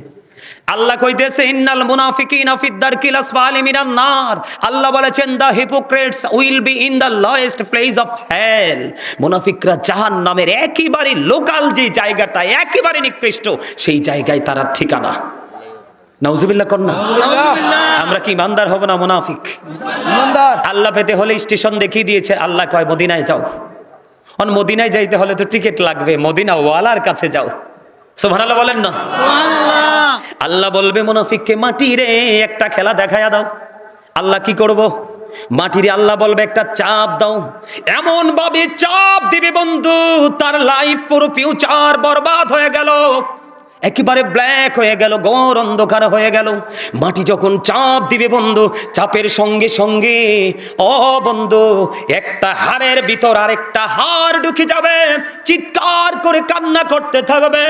আল্লাহ কইতেছে ইন্নাল মুনাফিকিনা ফিদ দারকিল আসফালি মিনান নার। আল্লাহ বলেছেন the hypocrites will be in the lowest place of hell. মুনাফিকরা জাহান্নামের একেবারে লোকাল যে জায়গাটা, একেবারে নিকৃষ্ট সেই জায়গায় তার ঠিকানা। নাউজুবিল্লাহ কন্যা। আমরা কি ইমানদার হব না মুনাফিক? ইমানদার। আল্লাহ পেতে হলে স্টেশন দেখিয়ে দিয়েছে, আল্লাহ কয় মদিনায় যাও। মদিনায় যাইতে হলে তো টিকিট লাগবে, মদিনা ওয়ালার কাছে যাও। সুবহানাল্লাহ বলেন না। সুবহানাল্লাহ। আল্লাহ বলবে মুনাফিককে মাটি রে একটা খেলা দেখায়া দাও। আল্লাহ কি করব? মাটিরে আল্লাহ বলবে একটা চাপ দাও। এমন ভাবে চাপ দিবে বন্ধু, তার লাইফ পুরো ফিউচার বরবাদ হয়ে গেল, একেবারে ব্ল্যাক হয়ে গেল, ঘোর অন্ধকার হয়ে গেল। মাটি যখন চাপ দিবে বন্ধু, চাপের সঙ্গে সঙ্গে ও বন্ধু একটা হাড়ের ভিতর আরেকটা হাড় ঢুকে যাবে, চিৎকার করে কান্না করতে থাকবে।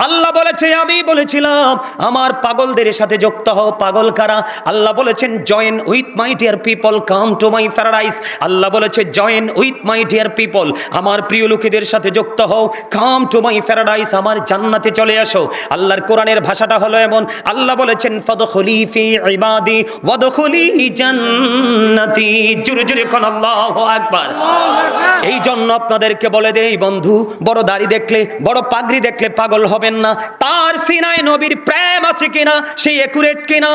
আল্লাহ বলেছে আমি বলেছিলাম আমার পাগলদের সাথে যুক্ত হও। পাগল কারা? আল্লাহ বলেছেন join with my dear people come to my paradise. Allah বলেছে join with my dear people, আমার প্রিয় লোকেদের সাথে যুক্ত হও, কাম টু মাই প্যারাডাইস, আমার জান্নাতে চলে আসো। আল্লাহর কোরআনের ভাষাটা হলো এমন, আল্লাহ বলেছেন ফাদখুলি ফি ইবাদি ওয়াদখুলি জান্নাতি। জোরে জোরে কোন আল্লাহু আকবার। এই জন্য আপনাদেরকে বলে দেই বন্ধু, বড় দাড়ি দেখলে, বড় পাগড়ি দেখলে পাগল হবেন না। তার সিনায় নবীর প্রেম আছে কিনা, সেই একুরেট কিনা।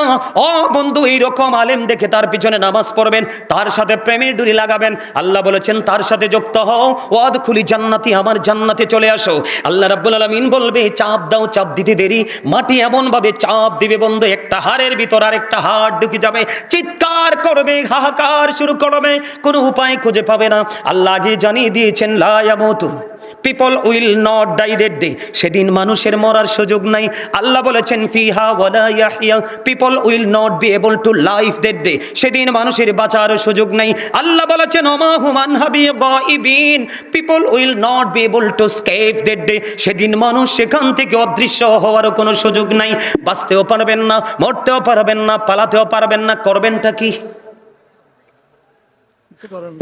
ও বন্ধু, এইরকম আলেম দেখে তার পিছনে নামাজ পড়বেন, তার সাথে প্রেমের ডুরি লাগাবেন। আল্লাহ বলেছেন তার সাথে যুক্ত হও, ওয়াদখুলি জান্নাতি, আমার জান্নাতে চলে আসো। আল্লাহ রাব্বুল আলামিন বলবে চাপ দাও, চাপ দিতে দেরি, মাটি এমন ভাবে চাপ দিবে বন্ধু, একটা হাড়ের ভিতর আর একটা হাড় ঢুকে যাবে, চিৎকার করবে, হাহাকার শুরু করবে, কোনো উপায় খুঁজে পাবে না। আল্লাহ আগে জানিয়ে দিয়েছেন লা ইয়ামুতু, people will not die that day, সেদিন মানুষের মরার সুযোগ নাই। আল্লাহ বলেছেন ফিহা ওয়ালা ইয়াহইয়া, people will not be able to life that day, সেদিন মানুষের বাঁচার সুযোগ নাই। আল্লাহ বলেছেন ওমা হুম আনহা বিগাইবিন, people will not be able to escape that day, সেদিন মানুষ সেখান থেকে অদৃশ্য হওয়ারও কোনো সুযোগ নাই। বাঁচতেও পারবেন না, মরতেও পারবেন না, পালাতেও পারবেন না, করবেনটা কি?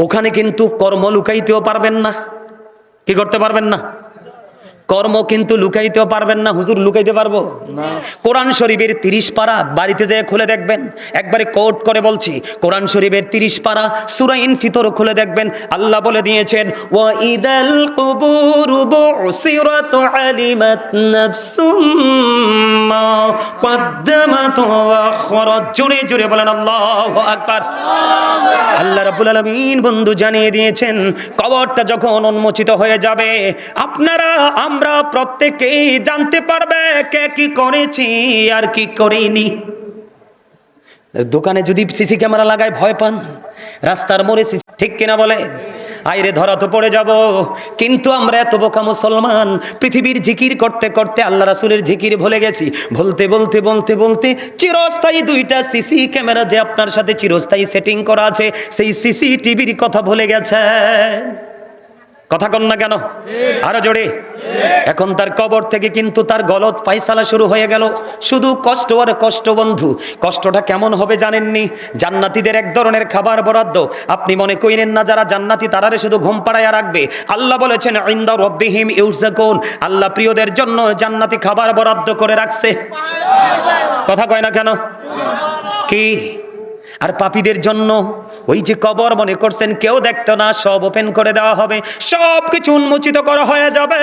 ওখানে কিন্তু কর্ম লুকাইতেও পারবেন না। কি করতে পারবেন না? কর্ম কিন্তু লুকাইতেও পারবেন না। হুজুর লুকাইতে পারবো না? কোরআন শরীফের 30 পারা বাড়িতে যেয়ে খুলে দেখবেন, একবারে কোট করে বলছি, কোরআন শরীফের 30 পারা সূরা ইনফিতর খুলে দেখবেন। আল্লাহ বলে দিয়েছেন ওয়া ইদাল কুবুরু বুসিরাত আলিমাত নাফসুম মা কদ্দামাত ওয়া আখরাত। জোরে জোরে বলেন আল্লাহু আকবার। আল্লাহ রাব্বুল আলামিন বন্ধু জানিয়ে দিয়েছেন কবরটা যখন উন্মোচিত হয়ে যাবে, আপনারা আমরা প্রত্যেকেই জানতে পারবে কে কি করেছি আর কি করিনি। দোকানে যদি সিসি ক্যামেরা লাগায় ভয় পান, রাস্তার মোড়ে ঠিক কিনা বলে, আইরে ধরা তো পড়ে যাব। কিন্তু আমরা এত বোকা মুসলমান, পৃথিবীর জিকির করতে করতে আল্লাহ রাসূলের জিকির ভুলে গেছি। বলতে বলতে বলতে বলতে চিরস্থায়ী 2টা সিসি ক্যামেরা যে আপনার সাথে চিরস্থায়ী সেটিং করা আছে, সেই সিসিটিভির কথা ভুলে গেছে। কথা কন না কেন? আরো জোরে। এখন তার কবর থেকে কিন্তু তার গলত ফায়সালা শুরু হয়ে গেল। শুধু কষ্ট আর কষ্ট বন্ধু। কষ্টটা কেমন হবে জানেননি? জান্নাতীদের এক ধরনের খাবার বরাদ্দ। আপনি মনে করেন না যারা জান্নাতি তারারে শুধু ঘুম পাড়াইয়া রাখবে। আল্লাহ বলেছেন ইনদা রাব্বিহিম ইউরযাকুন, আল্লাহ প্রিয়দের জন্য জান্নাতি খাবার বরাদ্দ করে রাখছে। কথা কয় না কেন? কি? আর পাপীদের জন্য ওই যে কবর মনে করছেন কেউ দেখতো না, সব ওপেন করে দেওয়া হবে, সব কিছু উন্মোচিত করা হয়ে যাবে।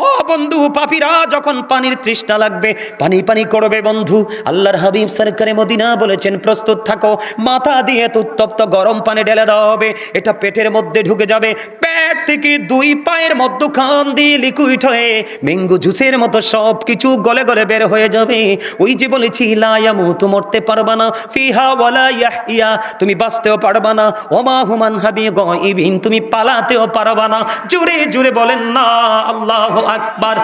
ও বন্ধু, পাপীরা যখন পানির তৃষ্ণা লাগবে পানি পানি করবে বন্ধু। আল্লাহর হাবিব সরকারে মদিনা বলেছেন প্রস্তুত থাকো, মাথা দিয়ে উত্তপ্ত গরম পানি ঢেলে দেওয়া হবে, এটা পেটের মধ্যে ঢুকে যাবে, পেট থেকে 2 পায়ের মধ্যখান দিয়ে লিকুইড হয়ে ম্যাঙ্গো জুসের মতো সব কিছু গলে গলে বের হয়ে যাবে। ওই যে বলেছি লা ইয়ামুতু, মরতে পারবা না, ফিহা ওয়ালা ইয়াহইয়া, তুমি বাঁচতেও পারবা না, ওমা হুম আনহা বিগাইবিন, তুমি পালাতেও পারবা না। জোরে জোরে বলেন না আল্লাহু আকবার।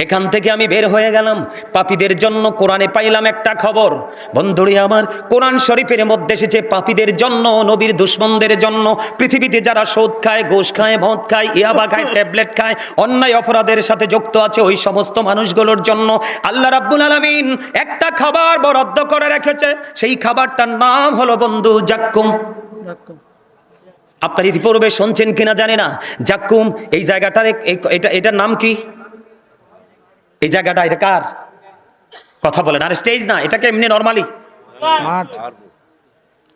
এখান থেকে আমি বের হয়ে গেলাম, পাপীদের জন্য কোরআনে পাইলাম একটা খবর। বন্ধুরে আমার, কোরআন শরীফের মধ্যে এসেছে পাপীদের জন্য, নবীর দুশমনদের জন্য, পৃথিবীতে যারা সুদ খায়, ঘুষ খায়, মদ খায়, ইয়াবা খায়, ট্যাবলেট খায়, অন্যায় অপরাধের সাথে যুক্ত আছে, ওই সমস্ত মানুষগুলোর জন্য আল্লাহ রাব্বুল আলামিন একটা খাবার বরাদ্দ করে রেখেছে। সেই খাবারটার নাম হলো বন্ধু জাক্কুম। আপনার ইতিপূর্বে শুনছেন কিনা জানি না, জাক্কুম এই জায়গাটার এটার নাম কি? এই জায়গাটা এটা কার? কথা বলেন। আর স্টেজ না, এটাকে এমনি নরমালি মাঠ।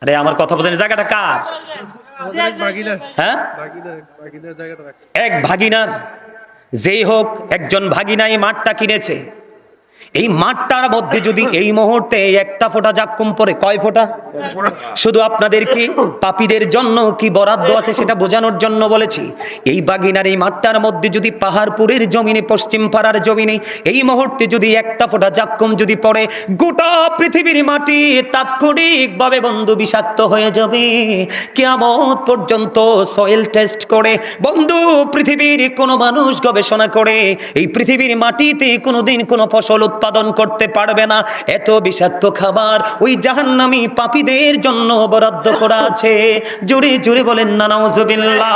আরে আমার কথা বলেন, জায়গাটা কার? হ্যাঁ, এক ভাগিনার। যেই হোক, একজন ভাগিনা এই মাঠটা কিনেছে। এই মাঠটার মধ্যে যদি এই মুহূর্তে একটা ফোঁটা জাক্কুম পড়ে, কয় ফোঁটা? শুধু আপনাদের কি পাপীদের জন্য কি বরাদ্দ আছে সেটা বোঝানোর জন্য বলেছি। এই বাগিনার এই মাঠটার মধ্যে যদি পাহাড়পুরের জমিনে, পশ্চিম পাড়ার জমিনে এই মুহূর্তে যদি একটা ফোঁটা জাক্কুম যদি পড়ে, গোটা পৃথিবীর মাটি তাৎক্ষণিকভাবে বন্ধু বিষাক্ত হয়ে যাবে। কিয়ামত পর্যন্ত সয়েল টেস্ট করে বন্ধু পৃথিবীর কোনো মানুষ গবেষণা করে এই পৃথিবীর মাটিতে কোনোদিন কোনো ফসল উৎপাদন করতে পারবে না। এত বিষাক্ত খাবার ওই জাহান্নামী পাপীদের জন্য বরাদ্দ করা আছে। জোরে জোরে বলেন না নাউজুবিল্লাহ।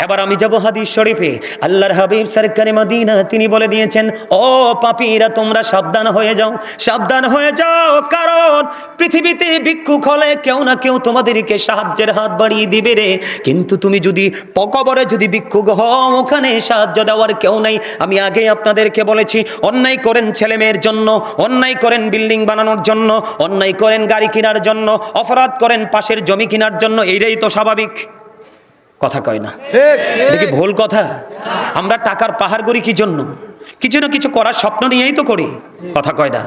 এবার আমি যাব হাদিস শরীফে। আল্লাহর হাবিব সরকারে মদিনা তিনি বলে দিয়েছেন, ও পাপীরা তোমরা সাবধান হয়ে যাও, সাবধান হয়ে যাও, কারণ পৃথিবীতে ভিক্ষুক হলে কেউ না কেউ তোমাদেরকে সাহায্যের হাত বাড়িয়ে দিবে রে। কিন্তু তুমি যদি কবরে যদি ভিক্ষুক হও, ওখানে সাহায্য দেওয়ার কেউ নাই। আমি আগে আপনাদেরকে বলেছি, অন্যায় করেন ছেলে মেয়ের জন্য, অন্যায় করেন বিল্ডিং বানানোর জন্য, অন্যায় করেন গাড়ি কেনার জন্য, অপরাধ করেন পাশের জমি কেনার জন্য, এইটাই তো স্বাভাবিক। কথা কয় না, এটা কি ভুল কথা? আমরা টাকার পাহাড় করি কি জন্য? কিছু না কিছু করার স্বপ্ন নিয়েই তো করি। কথা কয় না?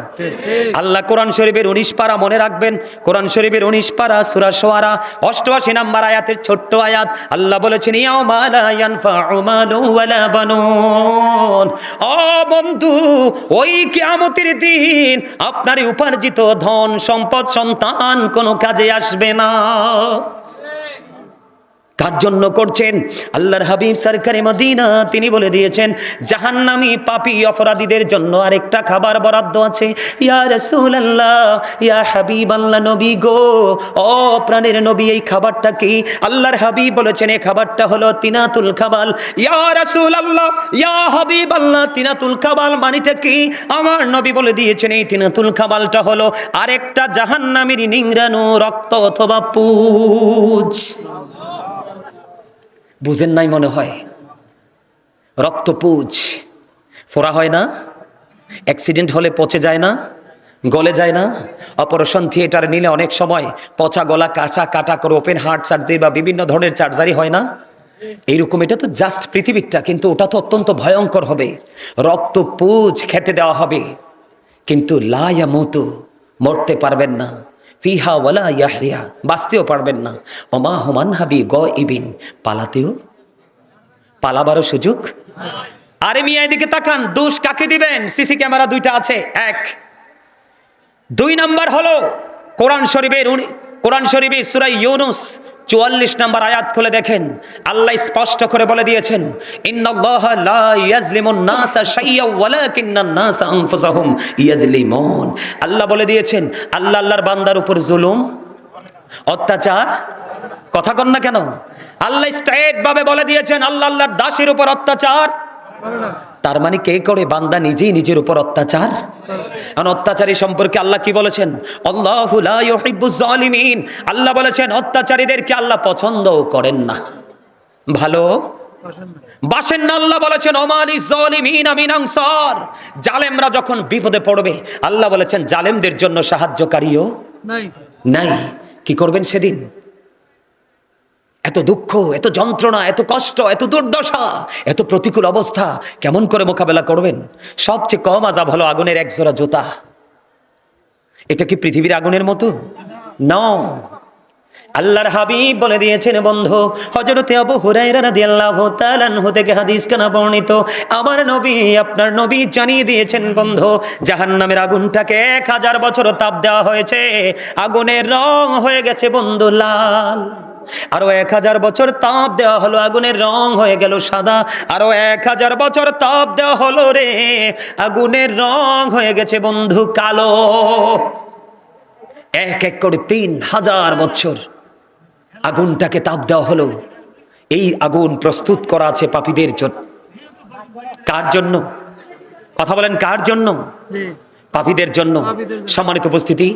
আল্লাহ কোরআন শরীফের 19 পারা মনে রাখবেন, কোরআন শরীফের 19 পারা সূরা শুআরা 88 নম্বর আয়াতের ছোট্ট আয়াত। আল্লাহ বলেছেন, ইয়াউমা লা ইয়ানফাউ মালু ওয়ালা বানুন। ও বন্ধু, ওই কিয়ামতের দিন আপনার উপার্জিত ধন সম্পদ সন্তান কোনো কাজে আসবে না। কার জন্য করছেন? আল্লাহর হাবিব সরকারে মদিনা তিনি বলে দিয়েছেন, জাহান্নামী পাপী অপরাধীদের জন্য আরেকটা খাবার বরাদ্দ আছে। ইয়া রাসূলুল্লাহ, ইয়া হাবিবাল্লাহ, নবী গো, ও প্রাণের নবী, এই খাবারটা কি? আল্লাহর হাবিব বলেছেন, এই খাবারটা হলো তিনাতুল কাবাল। ইয়া রাসূলুল্লাহ, ইয়া হাবিবাল্লাহ, তিনাতুল কাবাল মানেটা কি? আমার নবী বলে দিয়েছেন, এই তিনাতুল কাবালটা হলো আরেকটা জাহান্নামীর নিংড়ানো রক্ত অথবা পুজ। বুঝেন নাই মনে হয়? রক্তপুজ ফোড়া হয় না? অ্যাক্সিডেন্ট হলে পচে যায় না? গলে যায় না? অপারেশন থিয়েটারে নিলে অনেক সময় পচা গলা কাটা করে ওপেন হার্ট সার্জারি বা বিভিন্ন ধরনের সার্জারি হয় না? এইরকম এটা তো জাস্ট পৃথিবীরটা, কিন্তু ওটা তো অত্যন্ত ভয়ঙ্কর হবে। রক্তপুজ খেতে দেওয়া হবে, কিন্তু লা ইয়ামুতু, মরতে পারবেন না। ফিহা ওয়ালা ইয়াহইয়া, বাঁচতেও পারবেন না। ওমা হুমান হাবি গায়িবিন, পালাবারও সুযোগ। আরে মিয়া এদিকে তাকান, দোষ কাকে দিবেন? সিসি ক্যামেরা 2টা আছে। 1 2 নাম্বার হলো কোরআন শরীফের সূরা ইউনূস 44 নম্বর আয়াত খুলে দেখেন। আল্লাহ স্পষ্ট করে বলে দিয়েছেন, ইন্নাল্লাহা লা ইয়াজলিমুন নাসা শাইয়্যান ওয়ালাকিন্নান নাসা আনফুসাহুম ইয়াজলিমুন। আল্লাহ বলে দিয়েছেন, আল্লাহ আল্লাহর বান্দার উপর জুলুম অত্যাচার, কথা কন না কেন? আল্লাহ স্ট্রেট ভাবে বলে দিয়েছেন, আল্লাহ আল্লাহর দাসের উপর অত্যাচার। তার মানে কে করে? বান্দা নিজেই নিজের উপর অত্যাচার। অত্যাচারী সম্পর্কে আল্লাহ কি বলেছেন? আল্লাহু লা ইউহিব্বুজ জালিমিন। আল্লাহ বলেছেন অত্যাচারীদেরকে আল্লাহ পছন্দও করেন না, ভালো বাসেন না। আল্লাহ বলেছেন ওমালিজ জালিমিনা মিন আনসার। জালেমরা যখন বিপদে পড়বে, আল্লাহ বলেছেন জালেমদের জন্য সাহায্যকারীও নাই। কি করবেন সেদিন? এত দুঃখ, এত যন্ত্রণা, এত কষ্ট, এত দুর্দশা, এত প্রতিকূল অবস্থা কেমন করে মোকাবেলা করবেন? সবচেয়ে কম আযাব হলো আগুনের এক জোড়া জুতা। এটা কি পৃথিবীর আগুনের মতো? নাও। আল্লাহর হাবিব বলে দিয়েছেন বন্ধু, হযরতে আবু হুরায়রা রাদিয়াল্লাহু তাআলা আনহু থেকে হাদিস কানা বর্ণিত, আমার নবী আপনার নবী জানিয়ে দিয়েছেন বন্ধু, জাহান্নামের আগুনটাকে 1000 বছর তাপ দেওয়া হয়েছে, আগুনের রং হয়ে গেছে বন্ধু লাল। আরো 1000 বছর তাপ দেওয়া হলো, আগুনের রং হয়ে গেল সাদা। আরো 1000 বছর তাপ দেওয়া হলো রে, আগুনের রং হয়ে গেছে বন্ধু কালো। এক এক করে 3000 বছর আগুনটাকে তাপ দেওয়া হলো। এই আগুন প্রস্তুত করা আছে পাপীদের জন্য। কার জন্য? কথা বলেন, কার জন্য? পাপীদের জন্য। সম্মানিত উপস্থিতি।